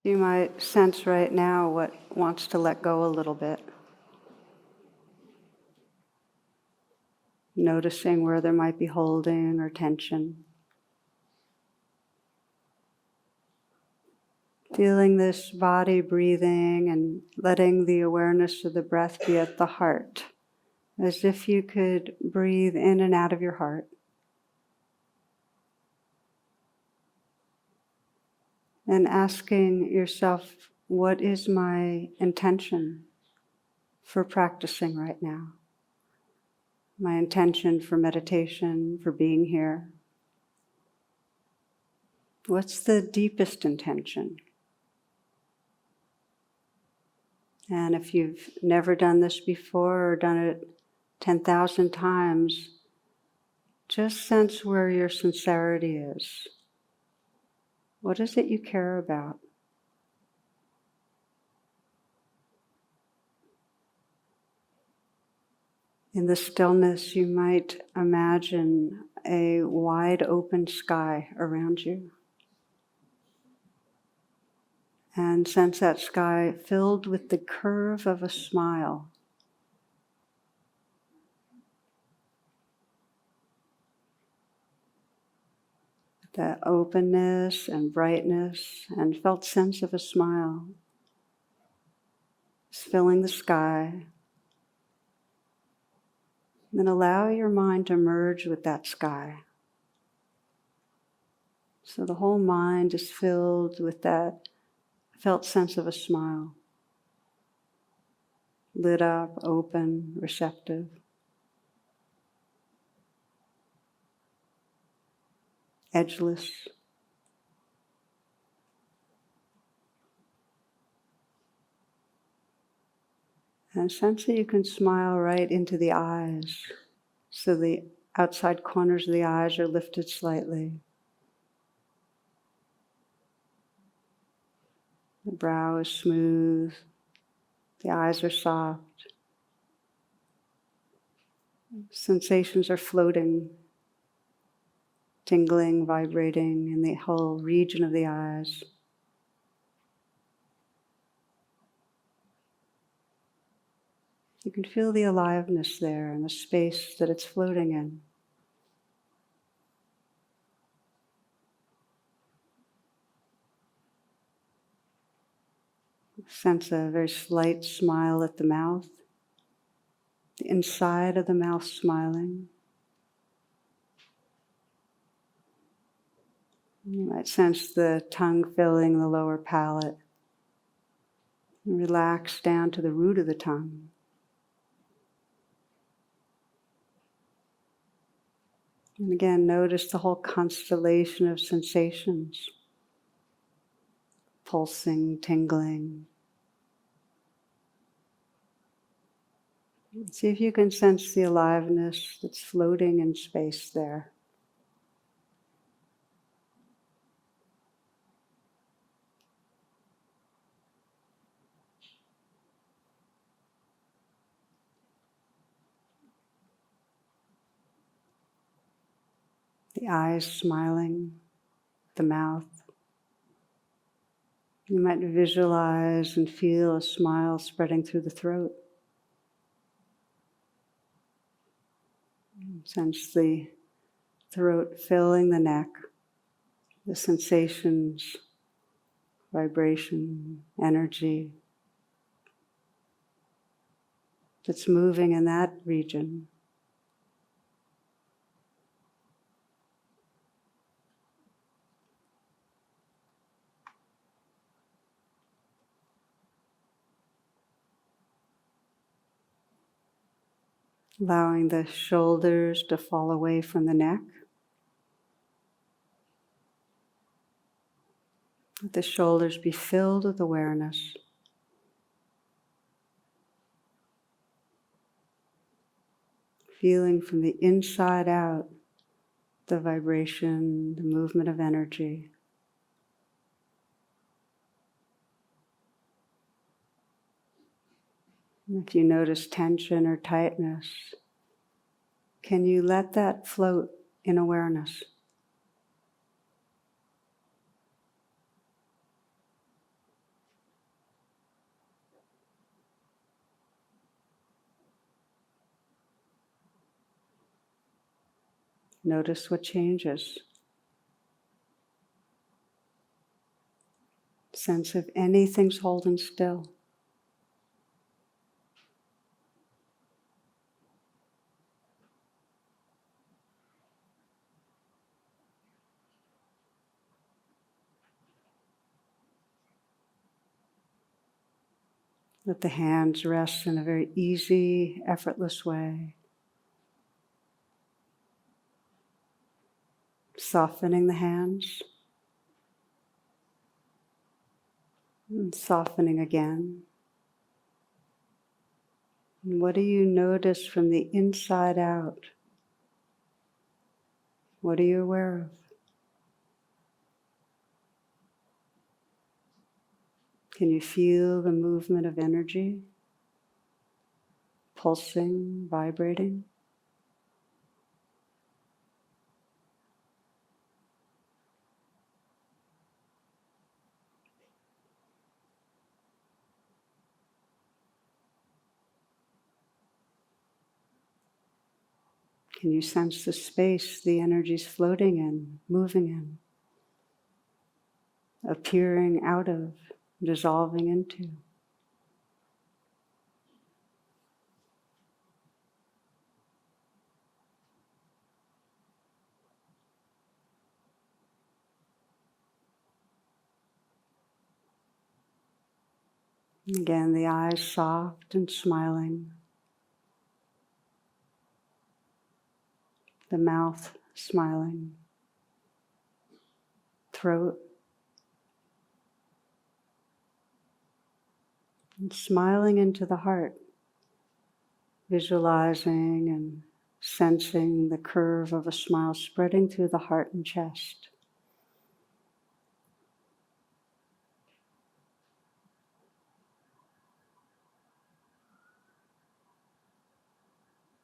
You might sense right now what wants to let go a little bit. Noticing where there might be holding or tension. Feeling this body breathing and letting the awareness of the breath be at the heart, as if you could breathe in and out of your heart. And asking yourself, what is my intention for practicing right now? My intention for meditation, for being here. What's the deepest intention? And if you've never done this before or done it 10,000 times, just sense where your sincerity is. What is it you care about? In the stillness, you might imagine a wide open sky around you. And sense that sky filled with the curve of a smile. That openness and brightness and felt sense of a smile is filling the sky. Then allow your mind to merge with that sky. So the whole mind is filled with that felt sense of a smile. Lit up, open, receptive. Edgeless. And sense that you can smile right into the eyes. So the outside corners of the eyes are lifted slightly. The brow is smooth. The eyes are soft. Sensations are floating, tingling, vibrating in the whole region of the eyes. You can feel the aliveness there and the space that it's floating in. Sense a very slight smile at the mouth, the inside of the mouth smiling. You might sense the tongue filling the lower palate. And relax down to the root of the tongue. And again, notice the whole constellation of sensations. Pulsing, tingling. See if you can sense the aliveness that's floating in space there. The eyes smiling, the mouth. You might visualize and feel a smile spreading through the throat. Sense the throat filling the neck, the sensations, vibration, energy that's moving in that region. Allowing the shoulders to fall away from the neck. Let the shoulders be filled with awareness. Feeling from the inside out the vibration, the movement of energy. And if you notice tension or tightness, can you let that float in awareness? Notice what changes. Sense if anything's holding still. Let the hands rest in a very easy, effortless way. Softening the hands. And softening again. And what do you notice from the inside out? What are you aware of? Can you feel the movement of energy? Pulsing, vibrating? Can you sense the space the energy's floating in, moving in, appearing out of, dissolving into? And again, the eyes soft and smiling, the mouth smiling, throat, and smiling into the heart, visualizing and sensing the curve of a smile spreading through the heart and chest.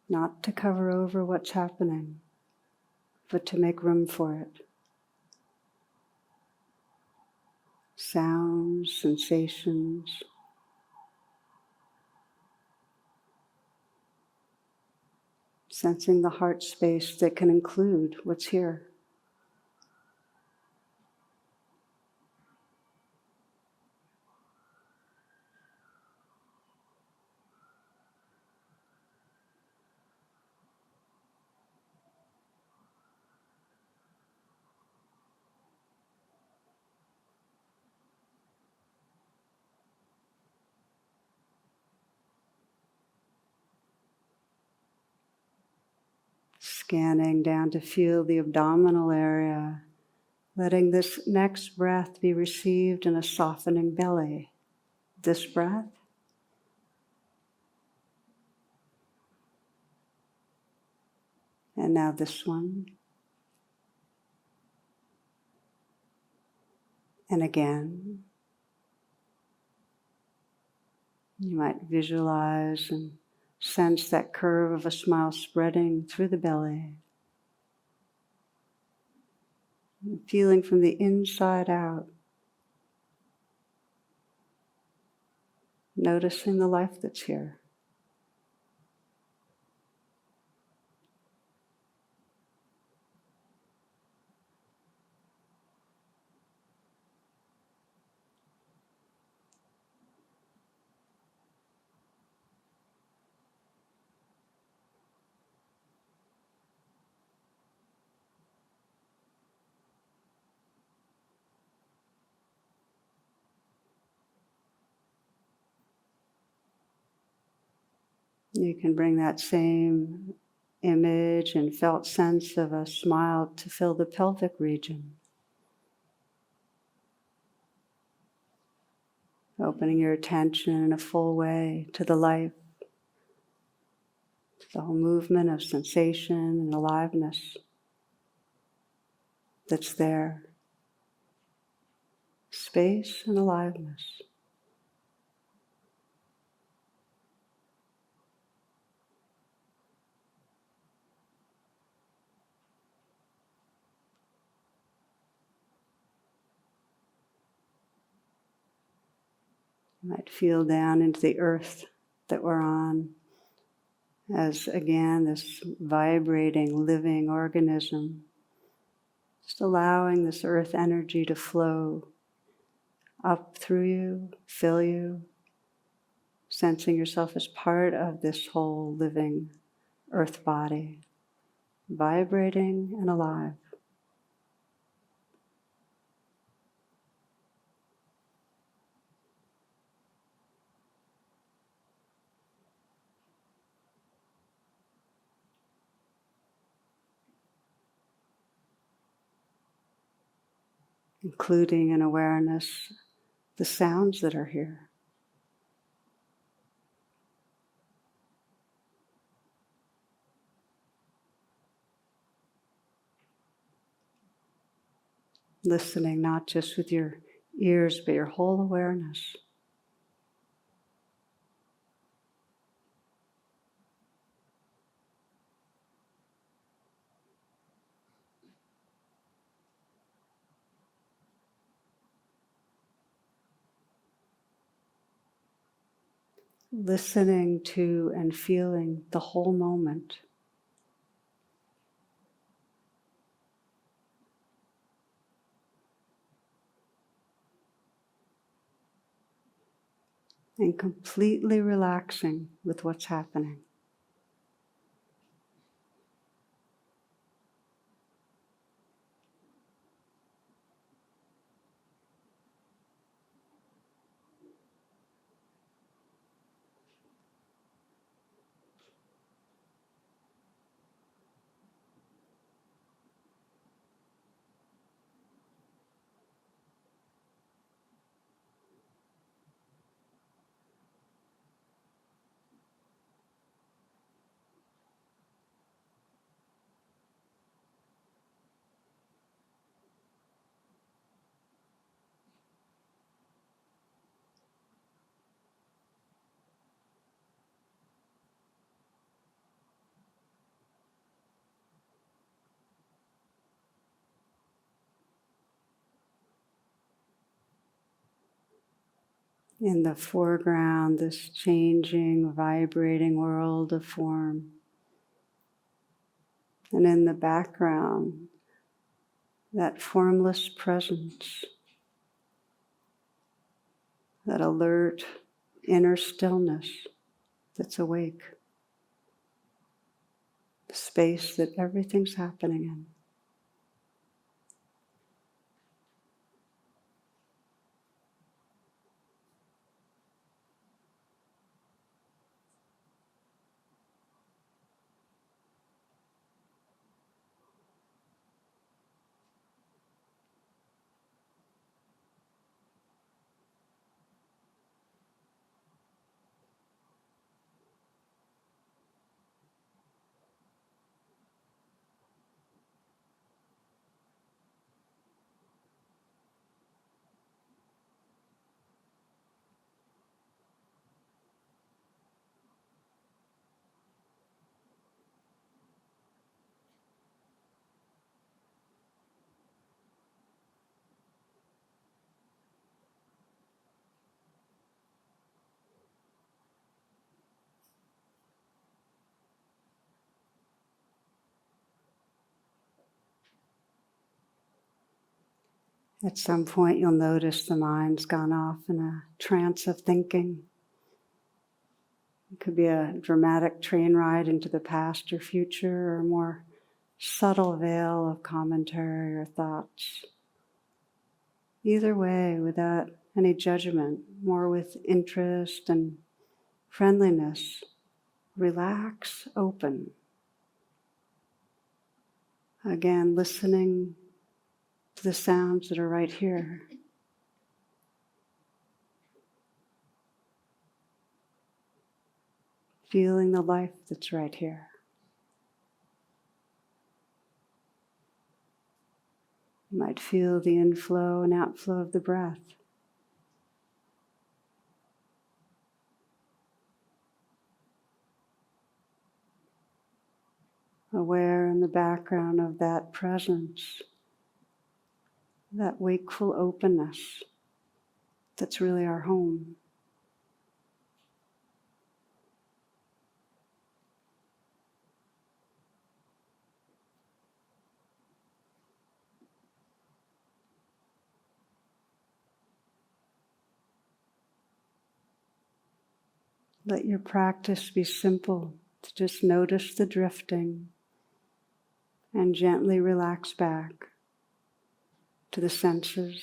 Not to cover over what's happening, but to make room for it. Sounds, sensations, sensing the heart space that can include what's here. Scanning down to feel the abdominal area, letting this next breath be received in a softening belly. This breath. And now this one. And again. You might visualize and sense that curve of a smile spreading through the belly. Feeling from the inside out. Noticing the life that's here. You can bring that same image and felt sense of a smile to fill the pelvic region. Opening your attention in a full way to the life, to the whole movement of sensation and aliveness that's there. Space and aliveness. You might feel down into the earth that we're on as again this vibrating, living organism, just allowing this earth energy to flow up through you, fill you, sensing yourself as part of this whole living earth body, vibrating and alive. Including in awareness the sounds that are here. Listening not just with your ears, but your whole awareness. Listening to and feeling the whole moment. And completely relaxing with what's happening. In the foreground, this changing, vibrating world of form. And in the background, that formless presence, that alert inner stillness that's awake, the space that everything's happening in. At some point, you'll notice the mind's gone off in a trance of thinking. It could be a dramatic train ride into the past or future, or a more subtle veil of commentary or thoughts. Either way, without any judgment, more with interest and friendliness. Relax, open. Again, listening to the sounds that are right here. Feeling the life that's right here. You might feel the inflow and outflow of the breath. Aware in the background of that presence, that wakeful openness that's really our home. Let your practice be simple, to just notice the drifting and gently relax back to the senses,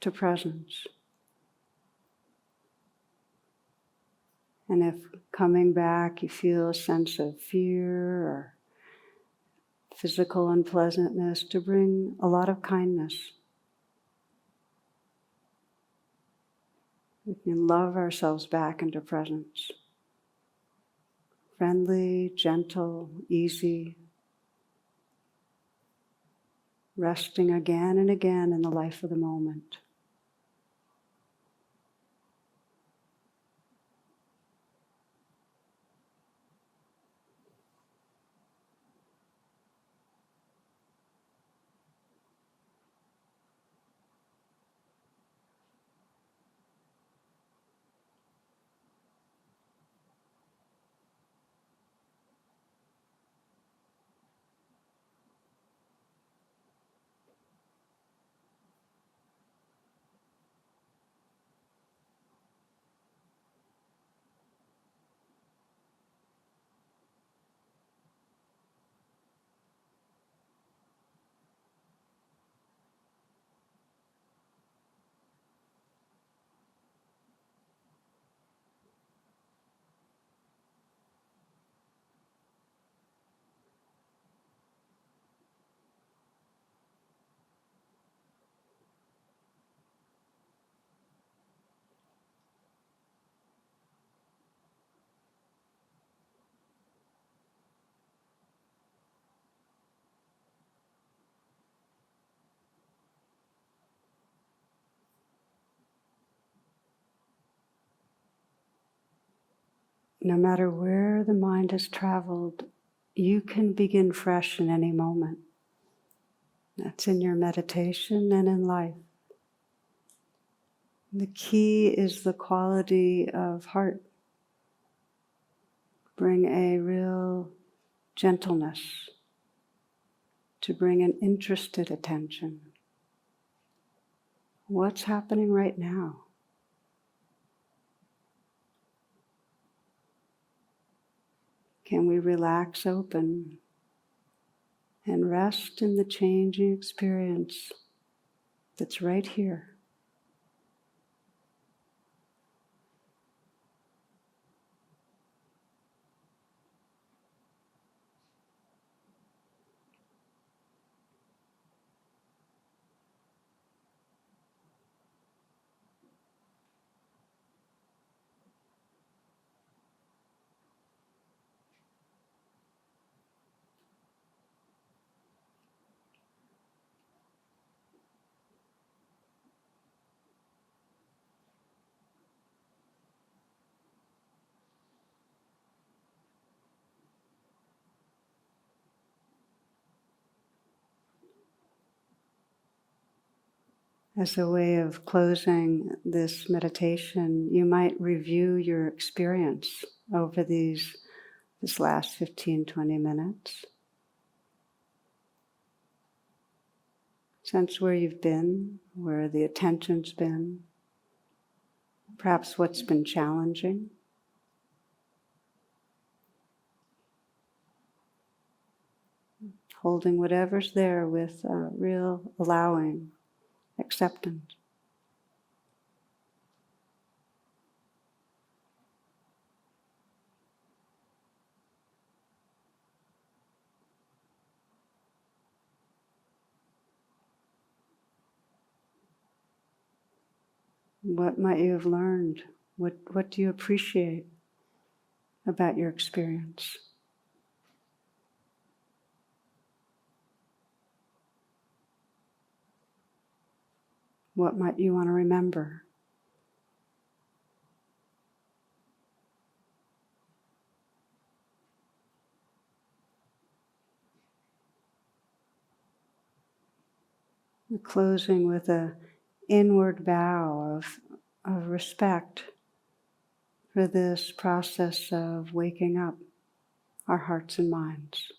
to presence. And if coming back you feel a sense of fear or physical unpleasantness, to bring a lot of kindness. We can love ourselves back into presence. Friendly, gentle, easy. Resting again and again in the life of the moment. No matter where the mind has traveled, you can begin fresh in any moment. That's in your meditation and in life. The key is the quality of heart. Bring a real gentleness, to bring an interested attention. What's happening right now? Can we relax open and rest in the changing experience that's right here? As a way of closing this meditation, you might review your experience over this last 15-20 minutes. Sense where you've been, where the attention's been, perhaps what's been challenging. Holding whatever's there with real allowing, acceptance. What might you have learned? What do you appreciate about your experience? What might you want to remember? We're closing with an inward bow of respect for this process of waking up our hearts and minds.